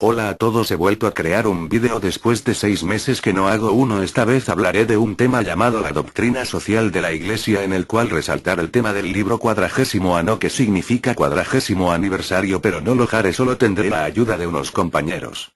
Hola a todos, he vuelto a crear un vídeo después de 6 meses que no hago uno. Esta vez hablaré de un tema llamado la doctrina social de la Iglesia, en el cual resaltar el tema del libro 40º ano, que significa 40º aniversario, pero no lo haré solo, tendré la ayuda de unos compañeros.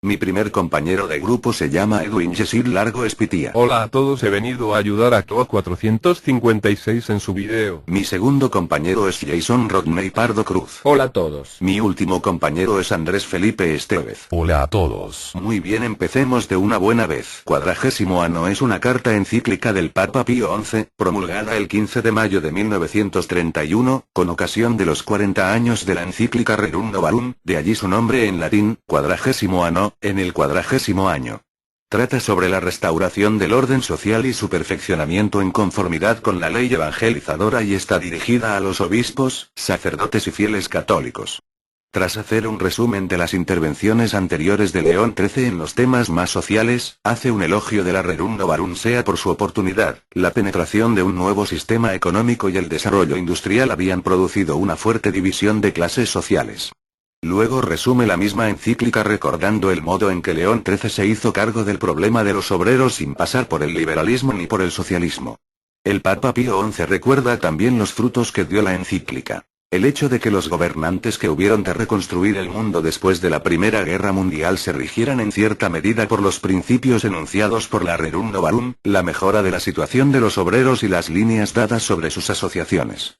Mi primer compañero de grupo se llama Edwin Yesid Largo Espitia. Hola a todos, he venido a ayudar a Toa 456 en su video. Mi segundo compañero es Jason Rodney Pardo Cruz. Hola a todos. Mi último compañero es Andrés Felipe Estevez. Hola a todos. Muy bien, empecemos de una buena vez. 40º ano es una carta encíclica del Papa Pío XI, promulgada el 15 de mayo de 1931, con ocasión de los 40 años de la encíclica Rerum Novarum, de allí su nombre en latín, 40º ano, en el 40º año. Trata sobre la restauración del orden social y su perfeccionamiento en conformidad con la ley evangelizadora, y está dirigida a los obispos, sacerdotes y fieles católicos. Tras hacer un resumen de las intervenciones anteriores de León XIII en los temas más sociales, hace un elogio de la Rerum Novarum, sea por su oportunidad, la penetración de un nuevo sistema económico y el desarrollo industrial habían producido una fuerte división de clases sociales. Luego resume la misma encíclica recordando el modo en que León XIII se hizo cargo del problema de los obreros sin pasar por el liberalismo ni por el socialismo. El Papa Pío XI recuerda también los frutos que dio la encíclica. El hecho de que los gobernantes que hubieron de reconstruir el mundo después de la Primera Guerra Mundial se rigieran en cierta medida por los principios enunciados por la Rerum Novarum, la mejora de la situación de los obreros y las líneas dadas sobre sus asociaciones.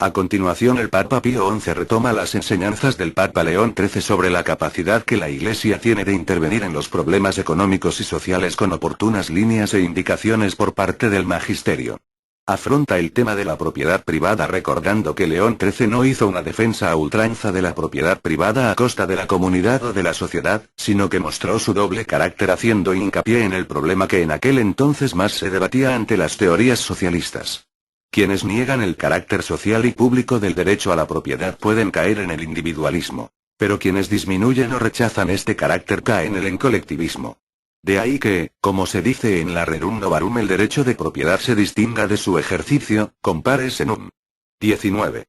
A continuación, el Papa Pío XI retoma las enseñanzas del Papa León XIII sobre la capacidad que la Iglesia tiene de intervenir en los problemas económicos y sociales con oportunas líneas e indicaciones por parte del magisterio. Afronta el tema de la propiedad privada recordando que León XIII no hizo una defensa a ultranza de la propiedad privada a costa de la comunidad o de la sociedad, sino que mostró su doble carácter haciendo hincapié en el problema que en aquel entonces más se debatía ante las teorías socialistas. Quienes niegan el carácter social y público del derecho a la propiedad pueden caer en el individualismo. Pero quienes disminuyen o rechazan este carácter caen en el colectivismo. De ahí que, como se dice en la Rerum Novarum, el derecho de propiedad se distinga de su ejercicio, compares enum. 19.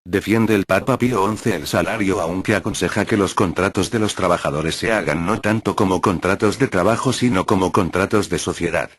Defiende el Papa Pío XI el salario, aunque aconseja que los contratos de los trabajadores se hagan no tanto como contratos de trabajo sino como contratos de sociedad.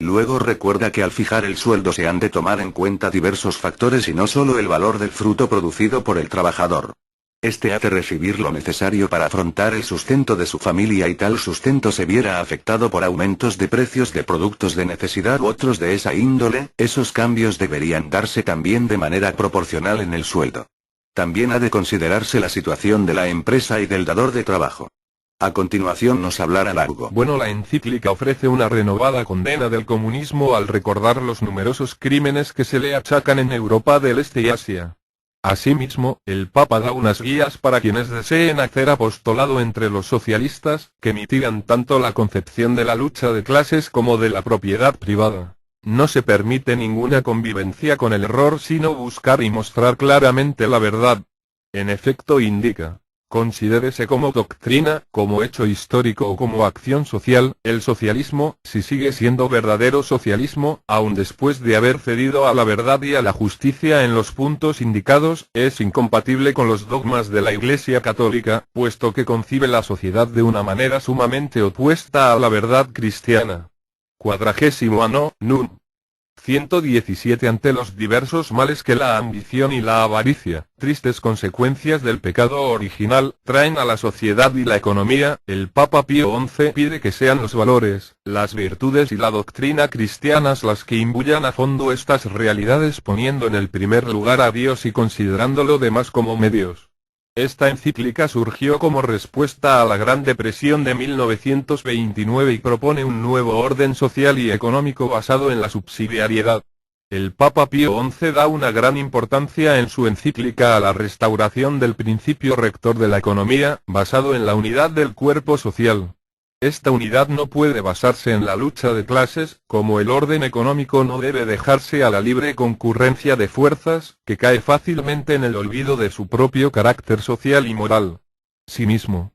Luego recuerda que al fijar el sueldo se han de tomar en cuenta diversos factores y no solo el valor del fruto producido por el trabajador. Este ha de recibir lo necesario para afrontar el sustento de su familia, y tal sustento se viera afectado por aumentos de precios de productos de necesidad u otros de esa índole, esos cambios deberían darse también de manera proporcional en el sueldo. También ha de considerarse la situación de la empresa y del dador de trabajo. A continuación nos hablará largo. Bueno, la encíclica ofrece una renovada condena del comunismo al recordar los numerosos crímenes que se le achacan en Europa del Este y Asia. Asimismo, el Papa da unas guías para quienes deseen hacer apostolado entre los socialistas, que mitigan tanto la concepción de la lucha de clases como de la propiedad privada. No se permite ninguna convivencia con el error, sino buscar y mostrar claramente la verdad. En efecto, indica: considérese como doctrina, como hecho histórico o como acción social, el socialismo, si sigue siendo verdadero socialismo, aun después de haber cedido a la verdad y a la justicia en los puntos indicados, es incompatible con los dogmas de la Iglesia Católica, puesto que concibe la sociedad de una manera sumamente opuesta a la verdad cristiana. 40º ano, Num. 117. Ante los diversos males que la ambición y la avaricia, tristes consecuencias del pecado original, traen a la sociedad y la economía, el Papa Pío XI pide que sean los valores, las virtudes y la doctrina cristianas las que imbuyan a fondo estas realidades, poniendo en el primer lugar a Dios y considerando lo demás como medios. Esta encíclica surgió como respuesta a la Gran Depresión de 1929 y propone un nuevo orden social y económico basado en la subsidiariedad. El Papa Pío XI da una gran importancia en su encíclica a la restauración del principio rector de la economía, basado en la unidad del cuerpo social. Esta unidad no puede basarse en la lucha de clases, como el orden económico no debe dejarse a la libre concurrencia de fuerzas, que cae fácilmente en el olvido de su propio carácter social y moral. Sí mismo.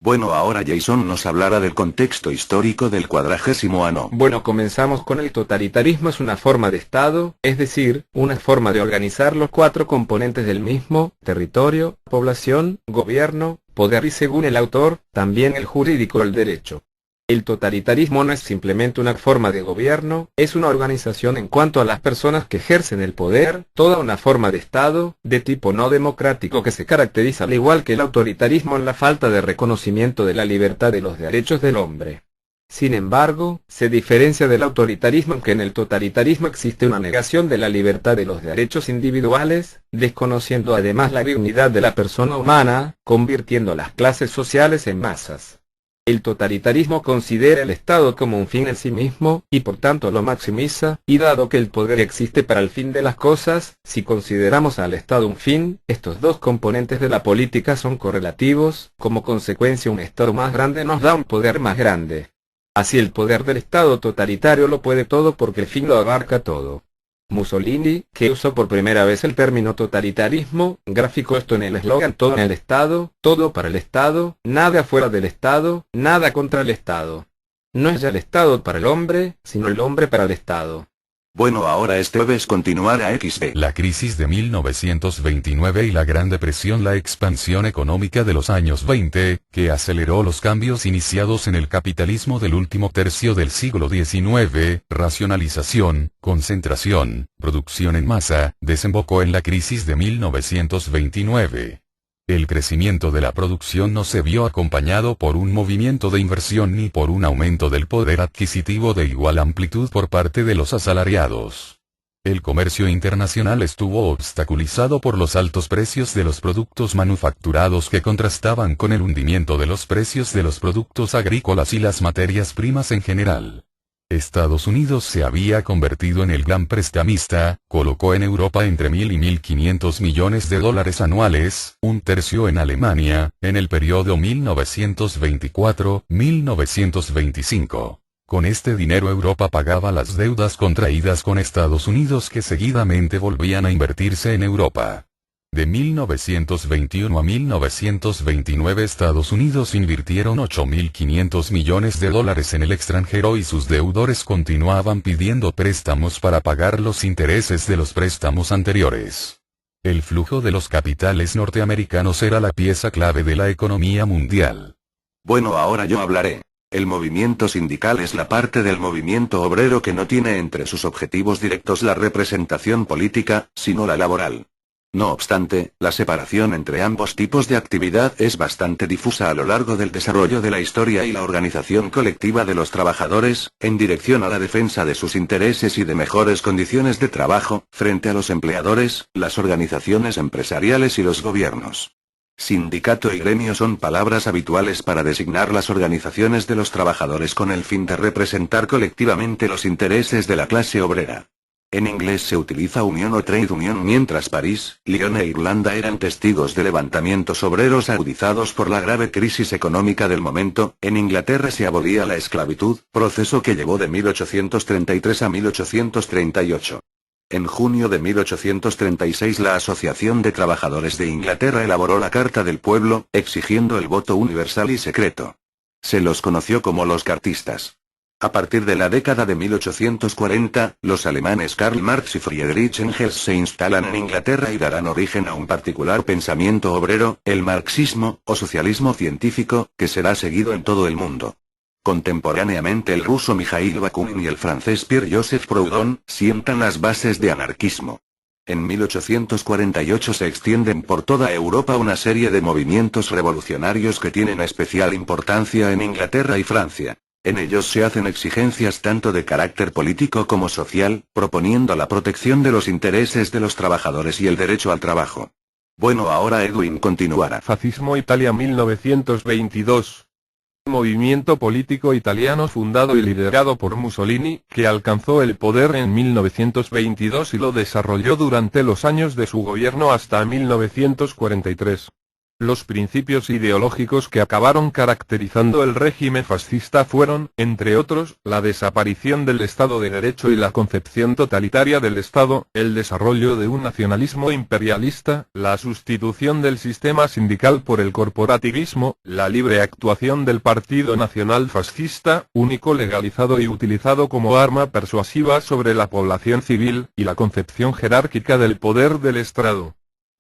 Bueno, ahora Jason nos hablará del contexto histórico del 40º ano. Bueno, comenzamos con el totalitarismo. Es una forma de Estado, es decir, una forma de organizar los 4 componentes del mismo: territorio, población, gobierno, poder y, según el autor, también el jurídico, el derecho. El totalitarismo no es simplemente una forma de gobierno, es una organización en cuanto a las personas que ejercen el poder, toda una forma de Estado, de tipo no democrático, que se caracteriza al igual que el autoritarismo en la falta de reconocimiento de la libertad de los derechos del hombre. Sin embargo, se diferencia del autoritarismo en que en el totalitarismo existe una negación de la libertad de los derechos individuales, desconociendo además la dignidad de la persona humana, convirtiendo las clases sociales en masas. El totalitarismo considera el Estado como un fin en sí mismo, y por tanto lo maximiza, y dado que el poder existe para el fin de las cosas, si consideramos al Estado un fin, estos 2 componentes de la política son correlativos. Como consecuencia, un Estado más grande nos da un poder más grande. Así, el poder del Estado totalitario lo puede todo porque el fin lo abarca todo. Mussolini, que usó por primera vez el término totalitarismo, graficó esto en el eslogan: todo en el Estado, todo para el Estado, nada fuera del Estado, nada contra el Estado. No es ya el Estado para el hombre, sino el hombre para el Estado. Bueno, ahora este jueves continuará XD. La crisis de 1929 y la Gran Depresión, la expansión económica de los años 20, que aceleró los cambios iniciados en el capitalismo del último tercio del siglo XIX, racionalización, concentración, producción en masa, desembocó en la crisis de 1929. El crecimiento de la producción no se vio acompañado por un movimiento de inversión ni por un aumento del poder adquisitivo de igual amplitud por parte de los asalariados. El comercio internacional estuvo obstaculizado por los altos precios de los productos manufacturados que contrastaban con el hundimiento de los precios de los productos agrícolas y las materias primas en general. Estados Unidos se había convertido en el gran prestamista, colocó en Europa entre 1.000 y 1.500 millones de dólares anuales, un tercio en Alemania, en el periodo 1924-1925. Con este dinero Europa pagaba las deudas contraídas con Estados Unidos, que seguidamente volvían a invertirse en Europa. De 1921 a 1929 Estados Unidos invirtieron 8.500 millones de dólares en el extranjero y sus deudores continuaban pidiendo préstamos para pagar los intereses de los préstamos anteriores. El flujo de los capitales norteamericanos era la pieza clave de la economía mundial. Bueno, ahora yo hablaré. El movimiento sindical es la parte del movimiento obrero que no tiene entre sus objetivos directos la representación política, sino la laboral. No obstante, la separación entre ambos tipos de actividad es bastante difusa a lo largo del desarrollo de la historia y la organización colectiva de los trabajadores, en dirección a la defensa de sus intereses y de mejores condiciones de trabajo, frente a los empleadores, las organizaciones empresariales y los gobiernos. Sindicato y gremio son palabras habituales para designar las organizaciones de los trabajadores con el fin de representar colectivamente los intereses de la clase obrera. En inglés se utiliza unión o trade union, mientras París, Lyon e Irlanda eran testigos de levantamientos obreros agudizados por la grave crisis económica del momento. En Inglaterra se abolía la esclavitud, proceso que llevó de 1833 a 1838. En junio de 1836 la Asociación de Trabajadores de Inglaterra elaboró la Carta del Pueblo, exigiendo el voto universal y secreto. Se los conoció como los cartistas. A partir de la década de 1840, los alemanes Karl Marx y Friedrich Engels se instalan en Inglaterra y darán origen a un particular pensamiento obrero, el marxismo, o socialismo científico, que será seguido en todo el mundo. Contemporáneamente el ruso Mikhail Bakunin y el francés Pierre-Joseph Proudhon sientan las bases de anarquismo. En 1848 se extienden por toda Europa una serie de movimientos revolucionarios que tienen especial importancia en Inglaterra y Francia. En ellos se hacen exigencias tanto de carácter político como social, proponiendo la protección de los intereses de los trabajadores y el derecho al trabajo. Bueno, ahora Edwin continuará. Fascismo Italia 1922. Movimiento político italiano fundado y liderado por Mussolini, que alcanzó el poder en 1922 y lo desarrolló durante los años de su gobierno hasta 1943. Los principios ideológicos que acabaron caracterizando el régimen fascista fueron, entre otros, la desaparición del Estado de Derecho y la concepción totalitaria del Estado, el desarrollo de un nacionalismo imperialista, la sustitución del sistema sindical por el corporativismo, la libre actuación del Partido Nacional Fascista, único legalizado y utilizado como arma persuasiva sobre la población civil, y la concepción jerárquica del poder del Estado.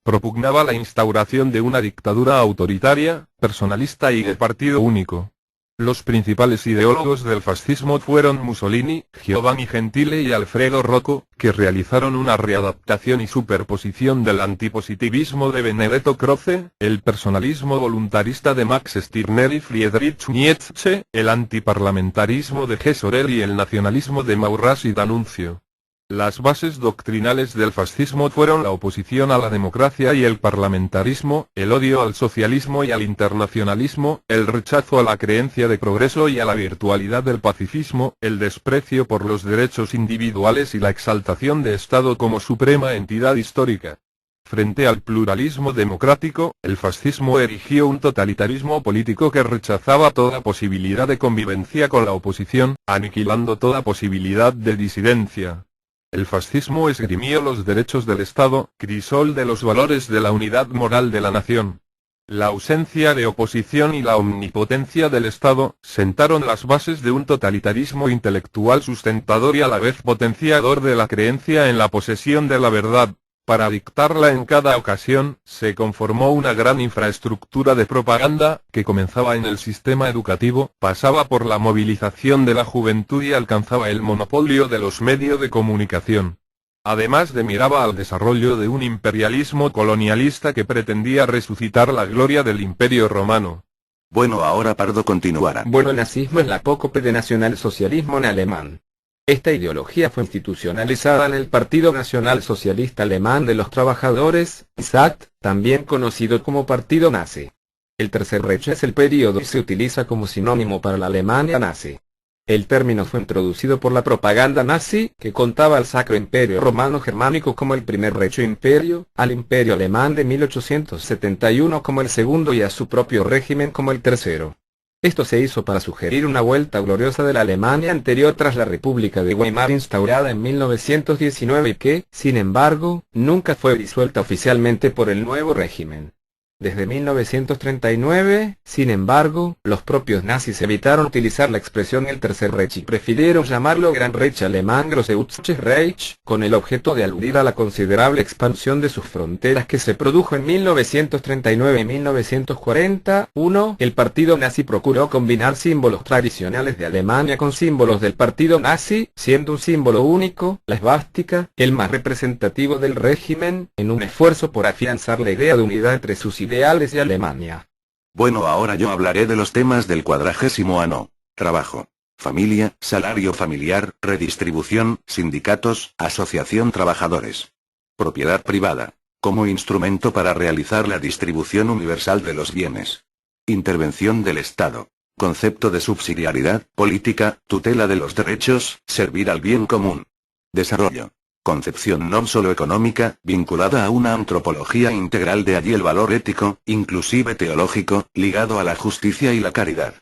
Propugnaba la instauración de una dictadura autoritaria, personalista y de partido único. Los principales ideólogos del fascismo fueron Mussolini, Giovanni Gentile y Alfredo Rocco, que realizaron una readaptación y superposición del antipositivismo de Benedetto Croce, el personalismo voluntarista de Max Stirner y Friedrich Nietzsche, el antiparlamentarismo de G. Sorel y el nacionalismo de Maurras y D'Annunzio. Las bases doctrinales del fascismo fueron la oposición a la democracia y el parlamentarismo, el odio al socialismo y al internacionalismo, el rechazo a la creencia de progreso y a la virtualidad del pacifismo, el desprecio por los derechos individuales y la exaltación de Estado como suprema entidad histórica. Frente al pluralismo democrático, el fascismo erigió un totalitarismo político que rechazaba toda posibilidad de convivencia con la oposición, aniquilando toda posibilidad de disidencia. El fascismo esgrimió los derechos del Estado, crisol de los valores de la unidad moral de la nación. La ausencia de oposición y la omnipotencia del Estado sentaron las bases de un totalitarismo intelectual sustentador y a la vez potenciador de la creencia en la posesión de la verdad. Para dictarla en cada ocasión, se conformó una gran infraestructura de propaganda, que comenzaba en el sistema educativo, pasaba por la movilización de la juventud y alcanzaba el monopolio de los medios de comunicación. Además miraba al desarrollo de un imperialismo colonialista que pretendía resucitar la gloria del Imperio Romano. Bueno, ahora Pardo continuará. Bueno, el nazismo es la apócope de nacionalsocialismo en alemán. Esta ideología fue institucionalizada en el Partido Nacional Socialista Alemán de los Trabajadores, SAT, también conocido como Partido Nazi. El Tercer Reich es el periodo y se utiliza como sinónimo para la Alemania nazi. El término fue introducido por la propaganda nazi, que contaba al Sacro Imperio Romano Germánico como el primer Reich Imperio, al Imperio Alemán de 1871 como el segundo y a su propio régimen como el tercero. Esto se hizo para sugerir una vuelta gloriosa de la Alemania anterior tras la República de Weimar instaurada en 1919 y que, sin embargo, nunca fue disuelta oficialmente por el nuevo régimen. Desde 1939, sin embargo, los propios nazis evitaron utilizar la expresión el Tercer Reich y prefirieron llamarlo Gran Reich Alemán Großes Reich, con el objeto de aludir a la considerable expansión de sus fronteras que se produjo en 1939 y 1941. El partido nazi procuró combinar símbolos tradicionales de Alemania con símbolos del partido nazi, siendo un símbolo único, la esvástica, el más representativo del régimen, en un esfuerzo por afianzar la idea de unidad entre sus ideales y Alemania. Bueno, ahora yo hablaré de los temas del 40º ano. Trabajo, familia, salario familiar, redistribución, sindicatos, asociación trabajadores. Propiedad privada, como instrumento para realizar la distribución universal de los bienes. Intervención del Estado. Concepto de subsidiariedad, política, tutela de los derechos, servir al bien común. Desarrollo. Concepción no solo económica, vinculada a una antropología integral, de allí el valor ético, inclusive teológico, ligado a la justicia y la caridad.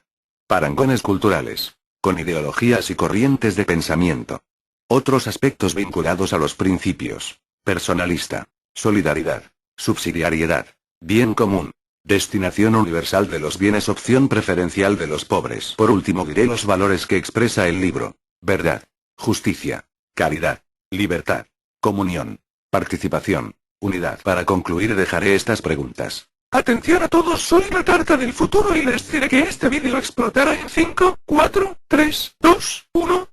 Parangones culturales. Con ideologías y corrientes de pensamiento. Otros aspectos vinculados a los principios. Personalista. Solidaridad. Subsidiariedad. Bien común. Destinación universal de los bienes, opción preferencial de los pobres. Por último diré los valores que expresa el libro. Verdad. Justicia. Caridad. Libertad. Comunión. Participación. Unidad. Para concluir dejaré estas preguntas. Atención a todos, soy la tarta del futuro y les diré que este vídeo explotará en 5, 4, 3, 2, 1...